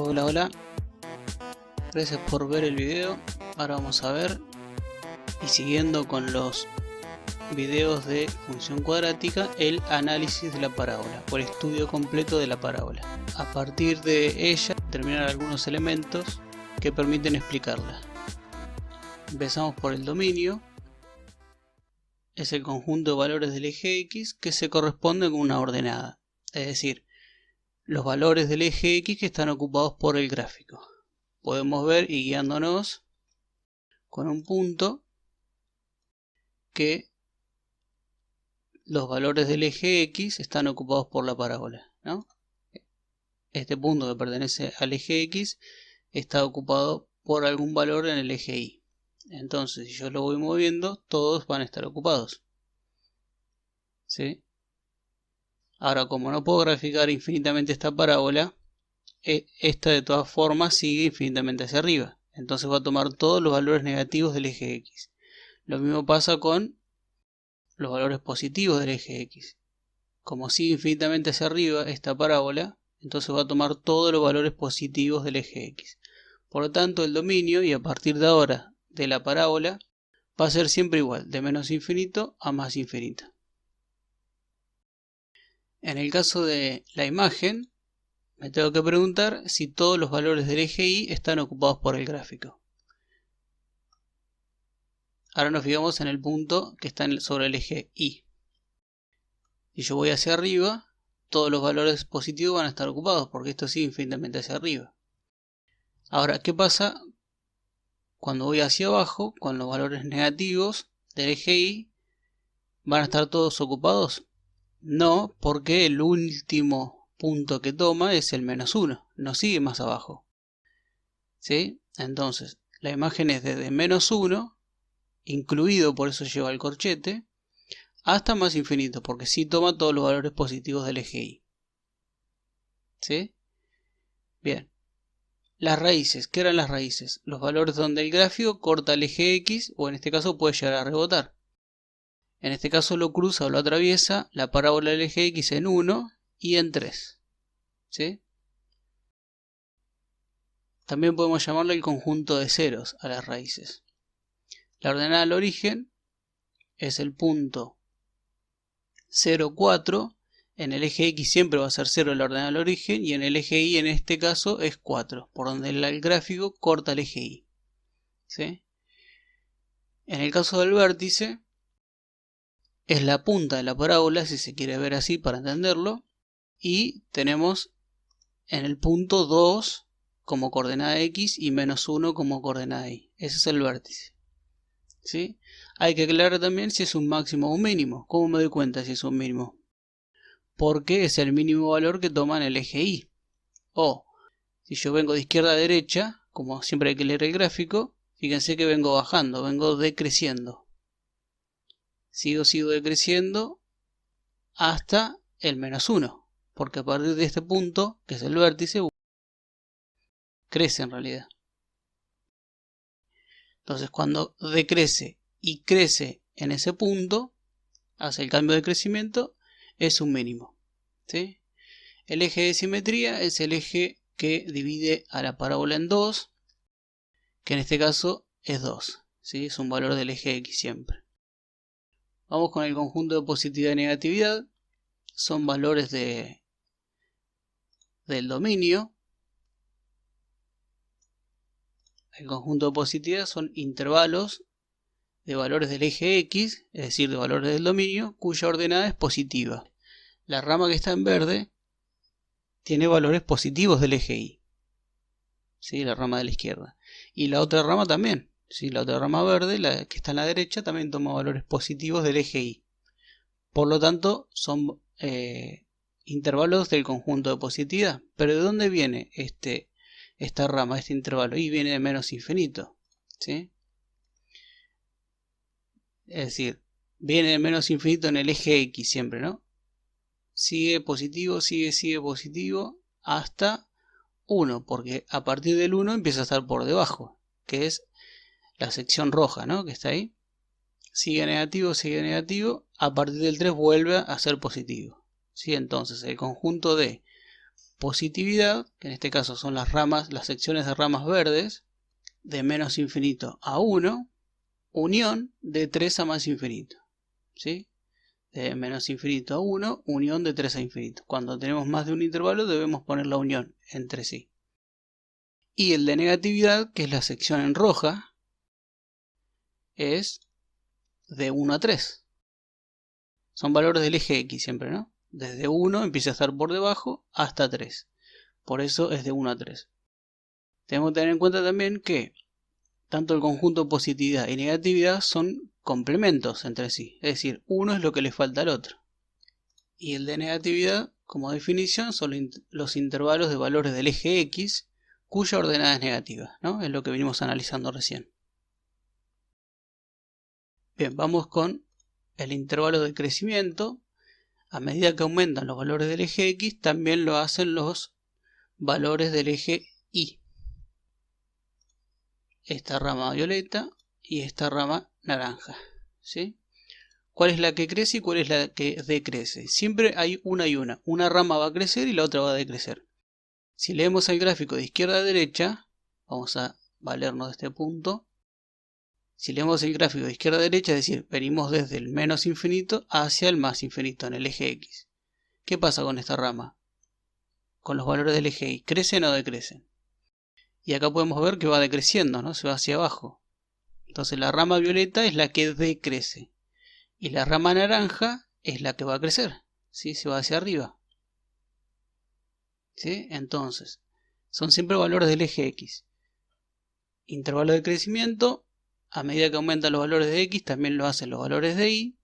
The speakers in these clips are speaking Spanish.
Hola, hola, gracias por ver el video. Ahora vamos a ver, y siguiendo con los videos de función cuadrática, el análisis de la parábola o el estudio completo de la parábola. A partir de ella determinar algunos elementos que permiten explicarla. Empezamos por el dominio. Es el conjunto de valores del eje X que se corresponde con una ordenada, es decir, los valores del eje X que están ocupados por el gráfico. Podemos ver, y guiándonos con un punto, que los valores del eje X están ocupados por la parábola, ¿no? Este punto que pertenece al eje X está ocupado por algún valor en el eje Y. Entonces, si yo lo voy moviendo, todos van a estar ocupados, ¿sí? Ahora, como no puedo graficar infinitamente esta parábola, esta de todas formas sigue infinitamente hacia arriba. Entonces va a tomar todos los valores negativos del eje X. Lo mismo pasa con los valores positivos del eje X. Como sigue infinitamente hacia arriba esta parábola, entonces va a tomar todos los valores positivos del eje X. Por lo tanto, el dominio, y a partir de ahora de la parábola, va a ser siempre igual, de menos infinito a más infinito. En el caso de la imagen, me tengo que preguntar si todos los valores del eje Y están ocupados por el gráfico. Ahora nos fijamos en el punto que está sobre el eje Y. Si yo voy hacia arriba, todos los valores positivos van a estar ocupados, porque esto sigue infinitamente hacia arriba. Ahora, ¿qué pasa cuando voy hacia abajo? Con los valores negativos del eje Y, ¿van a estar todos ocupados? No, porque el último punto que toma es el -1, no sigue más abajo, ¿sí? Entonces, la imagen es desde -1, incluido, por eso lleva el corchete, hasta más infinito, porque sí toma todos los valores positivos del eje Y, ¿sí? Bien. Las raíces, ¿qué eran las raíces? Los valores donde el gráfico corta el eje X, o en este caso puede llegar a rebotar. En este caso lo cruza o lo atraviesa la parábola del eje X en 1 y en 3, ¿sí? También podemos llamarle el conjunto de ceros a las raíces. La ordenada al origen es el punto 0, 4. En el eje X siempre va a ser 0 la ordenada al origen, y en el eje Y en este caso es 4, por donde el gráfico corta el eje Y, ¿sí? En el caso del vértice, es la punta de la parábola, si se quiere ver así para entenderlo, y tenemos en el punto 2 como coordenada X y -1 como coordenada Y. Ese es el vértice, ¿sí? Hay que aclarar también si es un máximo o un mínimo. ¿Cómo me doy cuenta si es un mínimo? Porque es el mínimo valor que toma en el eje Y. O, si yo vengo de izquierda a derecha, como siempre hay que leer el gráfico, fíjense que vengo bajando, vengo decreciendo. Sigo decreciendo hasta el -1, porque a partir de este punto, que es el vértice, crece en realidad. Entonces, cuando decrece y crece en ese punto, hace el cambio de crecimiento, es un mínimo, ¿sí? El eje de simetría es el eje que divide a la parábola en 2, que en este caso es 2, ¿sí? Es un valor del eje X siempre. Vamos con el conjunto de positividad y negatividad. Son valores del dominio. El conjunto de positividad son intervalos de valores del eje X, es decir, de valores del dominio, cuya ordenada es positiva. La rama que está en verde tiene valores positivos del eje Y, ¿sí? La rama de la izquierda. Y la otra rama también, ¿sí? La otra rama verde, la que está en la derecha, también toma valores positivos del eje Y. Por lo tanto, son intervalos del conjunto de positividad. Pero ¿de dónde viene esta rama, este intervalo? Y viene de menos infinito, ¿sí? Es decir, viene de menos infinito en el eje X siempre, ¿no? Sigue positivo, sigue positivo hasta 1, porque a partir del 1 empieza a estar por debajo, que es la sección roja, ¿no? Que está ahí. Sigue negativo, a partir del 3 vuelve a ser positivo, ¿sí? Entonces el conjunto de positividad, que en este caso son las ramas, las secciones de ramas verdes, de menos infinito a 1, unión de 3 a más infinito, ¿sí? De menos infinito a 1, unión de 3 a infinito. Cuando tenemos más de un intervalo debemos poner la unión entre sí. Y el de negatividad, que es la sección en roja, es de 1 a 3. Son valores del eje X siempre, ¿no? Desde 1 empieza a estar por debajo hasta 3. Por eso es de 1 a 3. Tenemos que tener en cuenta también que tanto el conjunto positividad y negatividad son complementos entre sí. Es decir, uno es lo que le falta al otro. Y el de negatividad, como definición, son los intervalos de valores del eje X cuya ordenada es negativa, ¿no? Es lo que venimos analizando recién. Bien, vamos con el intervalo de crecimiento. A medida que aumentan los valores del eje X, también lo hacen los valores del eje Y. Esta rama violeta y esta rama naranja, ¿sí? ¿Cuál es la que crece y cuál es la que decrece? Siempre hay una y una. Una rama va a crecer y la otra va a decrecer. Si leemos el gráfico de izquierda a derecha, vamos a valernos de este punto. Si leemos el gráfico de izquierda a derecha, es decir, venimos desde el menos infinito hacia el más infinito en el eje X. ¿Qué pasa con esta rama? Con los valores del eje Y, ¿crecen o decrecen? Y acá podemos ver que va decreciendo, ¿no? Se va hacia abajo. Entonces la rama violeta es la que decrece. Y la rama naranja es la que va a crecer, ¿sí? Se va hacia arriba, ¿sí? Entonces, son siempre valores del eje X. Intervalo de crecimiento, a medida que aumentan los valores de X, también lo hacen los valores de Y.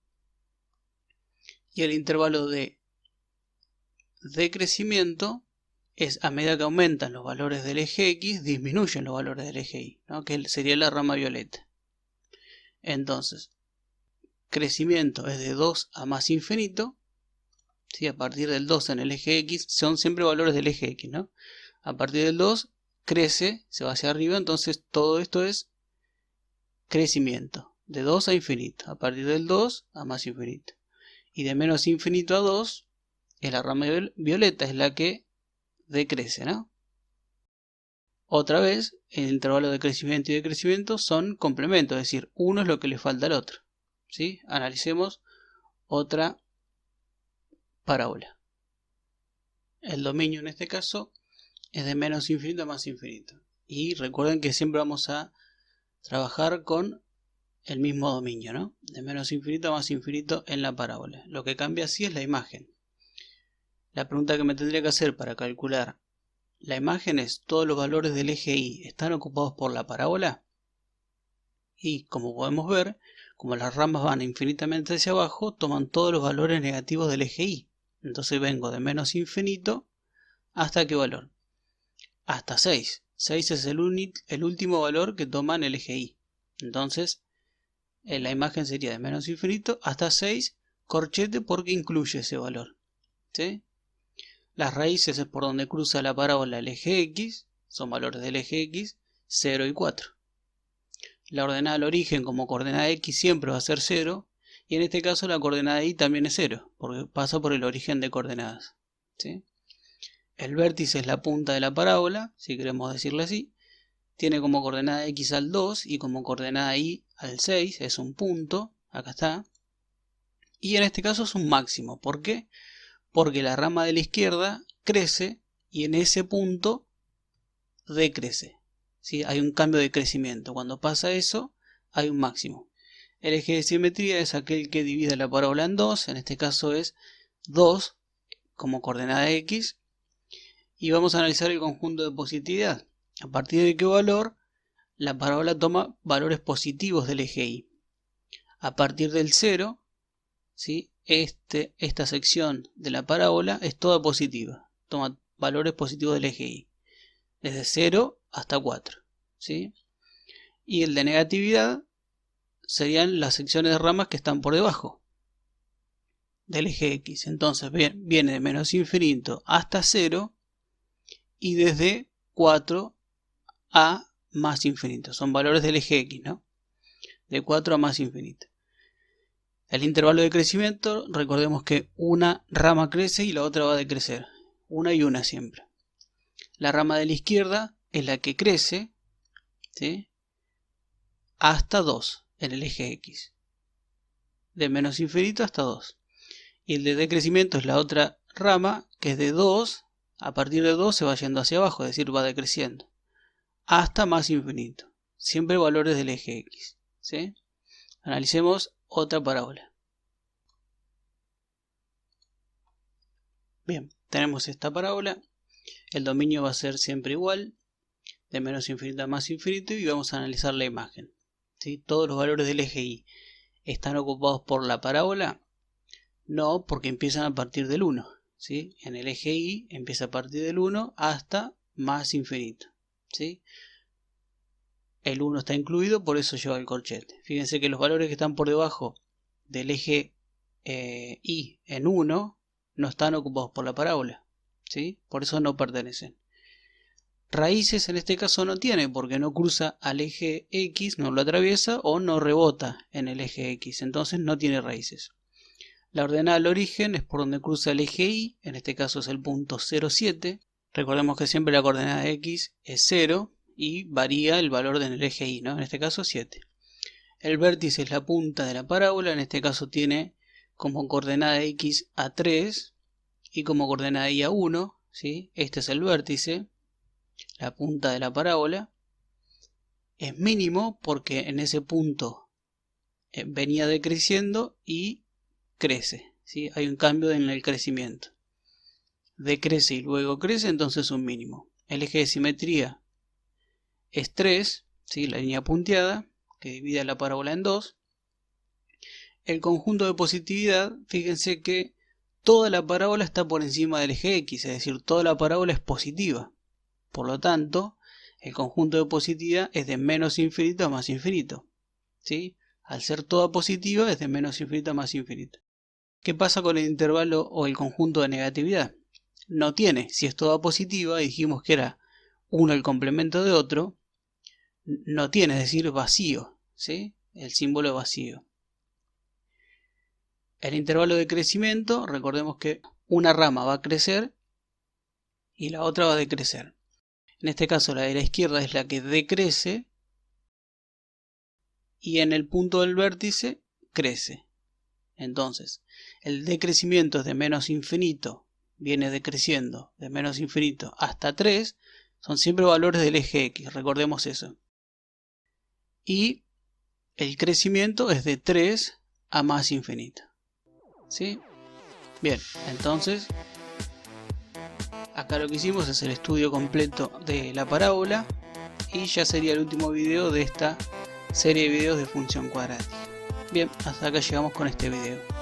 Y el intervalo de decrecimiento es a medida que aumentan los valores del eje X, disminuyen los valores del eje Y, ¿no? Que sería la rama violeta. Entonces, crecimiento es de 2 a más infinito, ¿sí? A partir del 2 en el eje X, son siempre valores del eje X, ¿no? A partir del 2 crece, se va hacia arriba, entonces todo esto es crecimiento, de 2 a infinito, a partir del 2 a más infinito. Y de menos infinito a 2, es la rama violeta, es la que decrece, ¿no? Otra vez, el intervalo de crecimiento y decrecimiento son complementos, es decir, uno es lo que le falta al otro, ¿sí? Analicemos otra parábola. El dominio en este caso es de menos infinito a más infinito. Y recuerden que siempre vamos a trabajar con el mismo dominio, ¿no? De menos infinito a más infinito en la parábola. Lo que cambia así es la imagen. La pregunta que me tendría que hacer para calcular la imagen es: ¿todos los valores del eje Y están ocupados por la parábola? Y como podemos ver, como las ramas van infinitamente hacia abajo, toman todos los valores negativos del eje Y. Entonces vengo de menos infinito hasta ¿qué valor? Hasta 6. 6 es el último valor que toma en el eje Y. Entonces, la imagen sería de menos infinito hasta 6, corchete porque incluye ese valor, ¿sí? Las raíces es por donde cruza la parábola el eje X, son valores del eje X, 0 y 4. La ordenada al origen como coordenada X siempre va a ser 0, y en este caso la coordenada Y también es 0, porque pasa por el origen de coordenadas, ¿sí? El vértice es la punta de la parábola, si queremos decirle así. Tiene como coordenada X al 2 y como coordenada Y al 6, es un punto, acá está. Y en este caso es un máximo, ¿por qué? Porque la rama de la izquierda crece y en ese punto decrece, ¿sí? Hay un cambio de crecimiento. Cuando pasa eso, hay un máximo. El eje de simetría es aquel que divide la parábola en dos, en este caso es 2 como coordenada X. Y vamos a analizar el conjunto de positividad. A partir de qué valor la parábola toma valores positivos del eje Y. A partir del 0, ¿sí? Esta sección de la parábola es toda positiva. Toma valores positivos del eje Y. Desde 0 hasta 4. ¿Sí? Y el de negatividad serían las secciones de ramas que están por debajo del eje X. Entonces viene de menos infinito hasta 0 y desde 4 a más infinito. Son valores del eje X, ¿no? De 4 a más infinito. El intervalo de crecimiento, recordemos que una rama crece y la otra va a decrecer. Una y una siempre. La rama de la izquierda es la que crece, ¿sí?, hasta 2 en el eje X. De menos infinito hasta 2. Y el de decrecimiento es la otra rama, que es de 2. A partir de 2 se va yendo hacia abajo, es decir, va decreciendo. Hasta más infinito. Siempre valores del eje X, ¿sí? Analicemos otra parábola. Bien, tenemos esta parábola. El dominio va a ser siempre igual, de menos infinito a más infinito, y vamos a analizar la imagen, ¿sí? Todos los valores del eje Y están ocupados por la parábola. No, porque empiezan a partir del 1, ¿sí? En el eje Y empieza a partir del 1 hasta más infinito, ¿sí? El 1 está incluido, por eso lleva el corchete. Fíjense que los valores que están por debajo del eje Y en 1 no están ocupados por la parábola, ¿sí? Por eso no pertenecen. Raíces en este caso no tiene, porque no cruza al eje X, no lo atraviesa o no rebota en el eje X, entonces no tiene raíces. La ordenada al origen es por donde cruza el eje Y, en este caso es el punto 0,7. Recordemos que siempre la coordenada X es 0 y varía el valor en el eje Y, ¿no? En este caso 7. El vértice es la punta de la parábola, en este caso tiene como coordenada X a 3 y como coordenada Y a 1, ¿sí? Este es el vértice, la punta de la parábola. Es mínimo porque en ese punto venía decreciendo y crece, ¿sí? Hay un cambio en el crecimiento. Decrece y luego crece, entonces un mínimo. El eje de simetría es 3, ¿sí? La línea punteada que divide la parábola en 2. El conjunto de positividad, fíjense que toda la parábola está por encima del eje X, es decir, toda la parábola es positiva. Por lo tanto, el conjunto de positividad es de menos infinito a más infinito, ¿sí? Al ser toda positiva es de menos infinito a más infinito. ¿Qué pasa con el intervalo o el conjunto de negatividad? No tiene, si es toda positiva, y dijimos que era uno el complemento de otro, no tiene, es decir, vacío, ¿sí? El símbolo es vacío. El intervalo de crecimiento, recordemos que una rama va a crecer y la otra va a decrecer. En este caso la de la izquierda es la que decrece y en el punto del vértice crece. Entonces, el decrecimiento es de menos infinito, viene decreciendo de menos infinito hasta 3, son siempre valores del eje X, recordemos eso. Y el crecimiento es de 3 a más infinito, ¿sí? Bien, entonces acá lo que hicimos es el estudio completo de la parábola y ya sería el último video de esta serie de videos de función cuadrática. Bien, hasta acá llegamos con este video.